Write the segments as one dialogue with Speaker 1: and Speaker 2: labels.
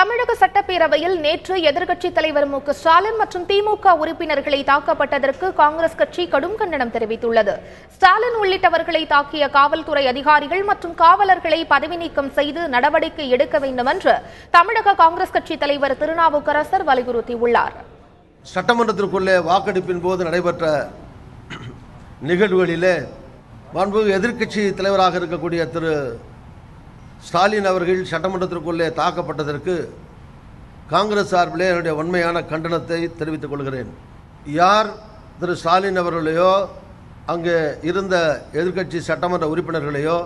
Speaker 1: தமிழக சட்டப்பேரவையில் நேற்று எதிர்க்கட்சித் தலைவர் மு க ஸ்டாலின் மற்றும் திமுக உறுப்பினர்களை தாக்கப்பட்டதற்கு காங்கிரஸ் கட்சி கடும் கண்டனம் தெரிவித்துள்ளது. ஸ்டாலின் உள்ளிட்டவர்களை தாக்கிய காவல்துறை அதிகாரிகள் மற்றும் காவலர்களை பதவி நீக்கம் செய்து நடவடிக்கை எடுக்க வேண்டும் என்று தமிழக காங்கிரஸ் கட்சி தலைவர் திருநாவுக்கரசர் வலியுறுத்தியுள்ளார்.
Speaker 2: சட்டமன்றத்திற்குள்ளே வாக்கெடுப்பின் போது நடைபெற்ற நிகழ்வுகளிலே மாண்புமிகு எதிர்க்கட்சி தலைவராக இருக்கக்கூடிய திரு ஸ்டாலின் அவர்கள் சட்டமன்றத்திற்குள்ளே தாக்கப்பட்டதற்கு காங்கிரஸ் சார்பிலே என்னுடைய உண்மையான கண்டனத்தை தெரிவித்துக் கொள்கிறேன். யார் திரு ஸ்டாலின் அவர்களையோ அங்கே இருந்த எதிர்க்கட்சி சட்டமன்ற உறுப்பினர்களையோ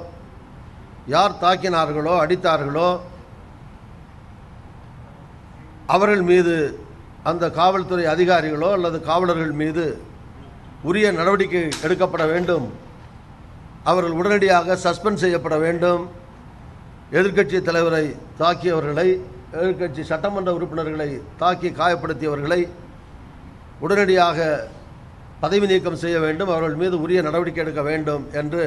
Speaker 2: யார் தாக்கினார்களோ அடித்தார்களோ அவர்கள் மீது அந்த காவல்துறை அதிகாரிகளோ அல்லது காவலர்கள் மீது உரிய நடவடிக்கை எடுக்கப்பட வேண்டும். அவர்கள் உடனடியாக சஸ்பெண்ட் செய்யப்பட வேண்டும். எதிர்க்கட்சி தலைவரை தாக்கியவர்களை, எதிர்க்கட்சி சட்டமன்ற உறுப்பினர்களை தாக்கி காயப்படுத்தியவர்களை உடனடியாக பதவி நீக்கம் செய்ய வேண்டும். அவர்கள் மீது உரிய நடவடிக்கை எடுக்க வேண்டும் என்று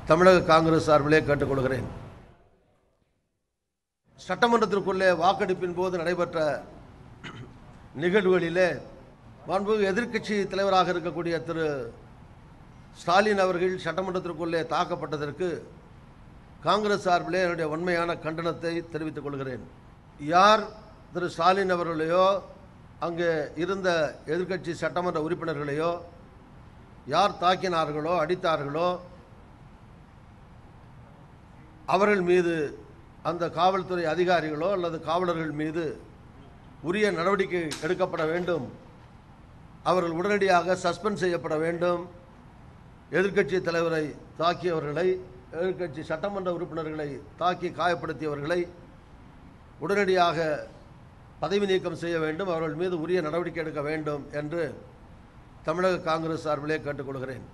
Speaker 2: தமிழக காங்கிரஸ் சார்பிலே கேட்டுக்கொள்கிறேன். சட்டமன்றத்திற்குள்ளே வாக்கெடுப்பின் போது நடைபெற்ற நிகழ்வுகளிலே மாண்புமிகு எதிர்க்கட்சி தலைவராக இருக்கக்கூடிய திரு ஸ்டாலின் அவர்கள் சட்டமன்றத்திற்குள்ளே தாக்கப்பட்டதற்கு காங்கிரஸ் சார்பிலே என்னுடைய உண்மையான கண்டனத்தை தெரிவித்துக் கொள்கிறேன். யார் திரு ஸ்டாலின் அவர்களையோ அங்கே இருந்த எதிர்க்கட்சி சட்டமன்ற உறுப்பினர்களையோ யார் தாக்கினார்களோ அடித்தார்களோ அவர்கள் மீது அந்த காவல்துறை அதிகாரிகளோ அல்லது காவலர்கள் மீது உரிய நடவடிக்கை எடுக்கப்பட வேண்டும். அவர்கள் உடனடியாக சஸ்பெண்ட் செய்யப்பட வேண்டும். எதிர்க்கட்சி தலைவரை தாக்கியவர்களை, எதிர்க்கட்சி சட்டமன்ற உறுப்பினர்களை தாக்கி காயப்படுத்தியவர்களை உடனடியாக பதவி நீக்கம் செய்ய வேண்டும். அவர்கள் மீது உரிய நடவடிக்கை எடுக்க வேண்டும் என்று தமிழக காங்கிரஸ் சார்பிலே கேட்டுக்கொள்கிறேன்.